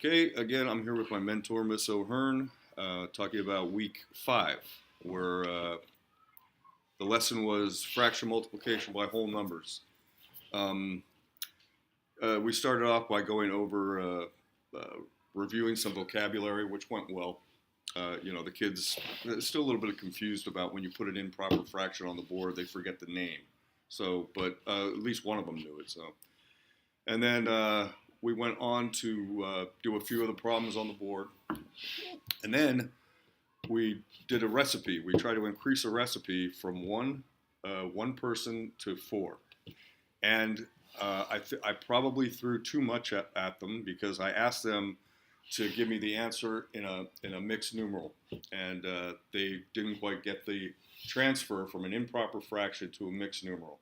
Okay, again, I'm here with my mentor, Miss O'Hearn, talking about week 5, where the lesson was fraction multiplication by whole numbers. Um, we started off by going over reviewing some vocabulary, which went well. The kids still a little bit confused about when you put an improper fraction on the board, they forget the name. So, but at least one of them knew it. So, and then we went on to do a few of the problems on the board, and then we did a recipe. We tried to increase a recipe from one person to 4, and I probably threw too much at them because I asked them to give me the answer in a mixed numeral, and they didn't quite get the transfer from an improper fraction to a mixed numeral.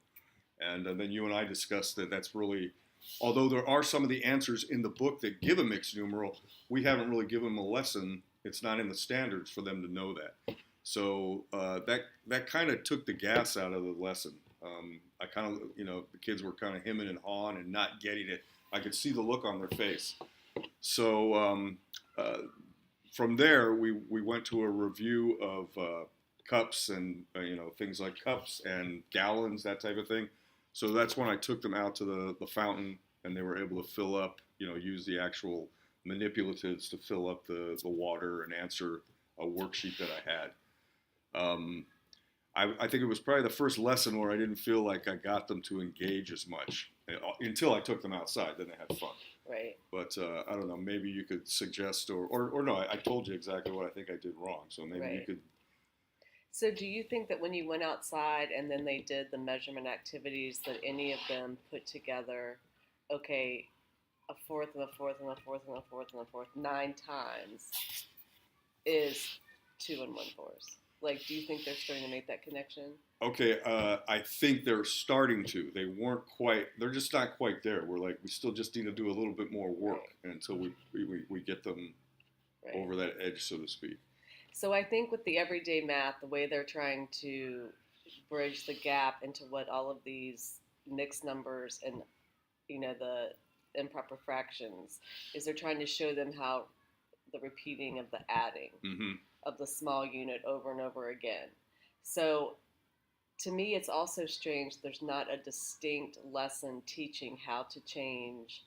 And then you and I discussed that that's really, although there are some of the answers in the book that give a mixed numeral, we haven't really given them a lesson. It's not in the standards for them to know that. So that kind of took the gas out of the lesson. I kind of, the kids were kind of hemming and hawing and not getting it. I could see the look on their face. So from there, we went to a review of cups and things like cups and gallons, that type of thing. So that's when I took them out to the fountain, and they were able to fill up, use the actual manipulatives to fill up the water and answer a worksheet that I had. I think it was probably the first lesson where I didn't feel like I got them to engage as much until I took them outside. Then they had fun. Right. But I don't know. Maybe you could suggest, or no. I told you exactly what I think I did wrong. So maybe you could. So do you think that when you went outside and then they did the measurement activities, that any of them put together, okay, a fourth and a fourth and a fourth and a fourth and a fourth 9 times is 2 and 1/4? Like, do you think they're starting to make that connection? Okay, I think they're starting to. They weren't quite. They're just not quite there. We still just need to do a little bit more work until we get them over that edge, so to speak. So I think with the everyday math, the way they're trying to bridge the gap into what all of these mixed numbers and the improper fractions is, they're trying to show them how the repeating of the adding of the small unit over and over again. So to me, it's also strange there's not a distinct lesson teaching how to change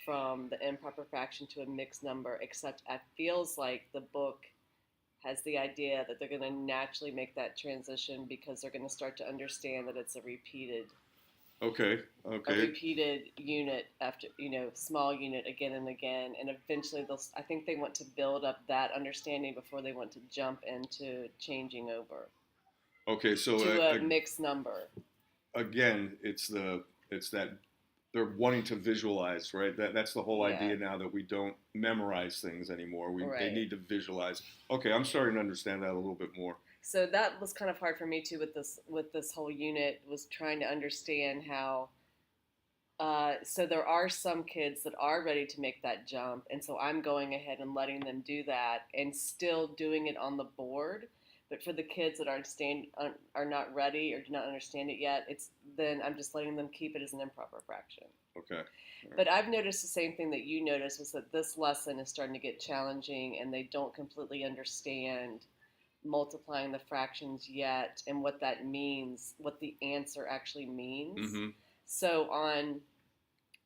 from the improper fraction to a mixed number, except it feels like the book has the idea that they're going to naturally make that transition because they're going to start to understand that it's a repeated unit after, small unit again and again. And eventually I think they want to build up that understanding before they want to jump into changing over. Okay, so to a mixed number. Again, it's that they're wanting to visualize, right? That's the whole idea now, that we don't memorize things anymore. They need to visualize. Okay, I'm starting to understand that a little bit more. So that was kind of hard for me too with this whole unit, was trying to understand how. So there are some kids that are ready to make that jump, and so I'm going ahead and letting them do that and still doing it on the board. But for the kids that are not ready or do not understand it yet, then I'm just letting them keep it as an improper fraction. Okay. Right. But I've noticed the same thing that you noticed, was that this lesson is starting to get challenging, and they don't completely understand multiplying the fractions yet and what that means, what the answer actually means. So on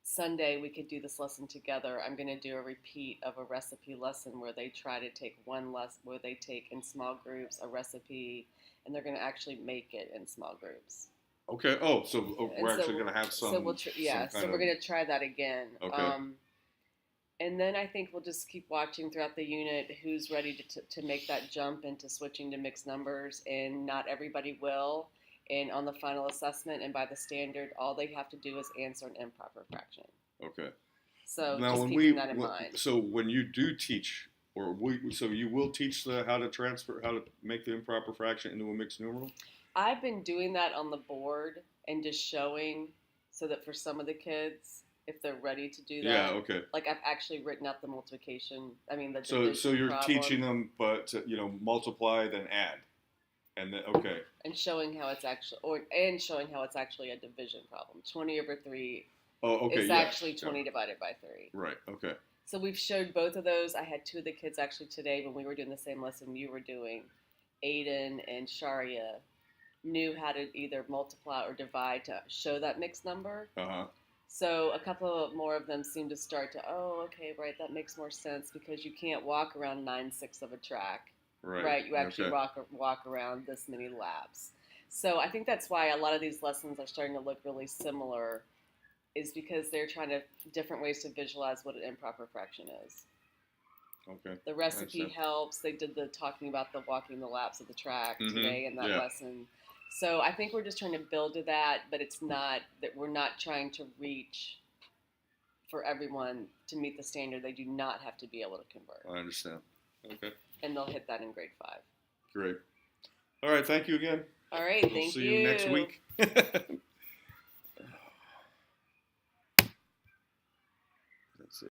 Sunday, we could do this lesson together. I'm going to do a repeat of a recipe lesson where they try to take where they take in small groups a recipe, and they're going to actually make it in small groups. Okay. Oh, so we're actually going to have some. So we're going to try that again. Okay. And then I think we'll just keep watching throughout the unit who's ready to make that jump into switching to mixed numbers, and not everybody will. And on the final assessment and by the standard, all they have to do is answer an improper fraction. Okay. So now, just keeping that in mind. So when you do teach, so you will teach how to make the improper fraction into a mixed numeral? I've been doing that on the board and just showing, so that for some of the kids, if they're ready to do that. Yeah, okay. Like, I've actually written out the multiplication. So you're teaching them, but multiply then add. And then, okay. And showing how it's actually a division problem. 20 over 3 is actually 20 divided by 3. Right, okay. So we've showed both of those. I had two of the kids actually today when we were doing the same lesson you were doing. Aiden and Sharia knew how to either multiply or divide to show that mixed number. Uh-huh. So a couple more of them seem to start to, oh, okay, right, that makes more sense because you can't walk around 9/6 of a track, Right. You actually Okay. walk around this many laps. So I think that's why a lot of these lessons are starting to look really similar, is because they're trying to different ways to visualize what an improper fraction is. Okay. The recipe understand. helps. They did the talking about the walking the laps of the track Mhm. today in that Yeah. lesson. So I think we're just trying to build to that, but it's not that we're not trying to reach for everyone to meet the standard. They do not have to be able to convert, I understand. Okay. and they'll hit that in grade 5. Great. All right. Thank you again. All right, We'll thank see you next week.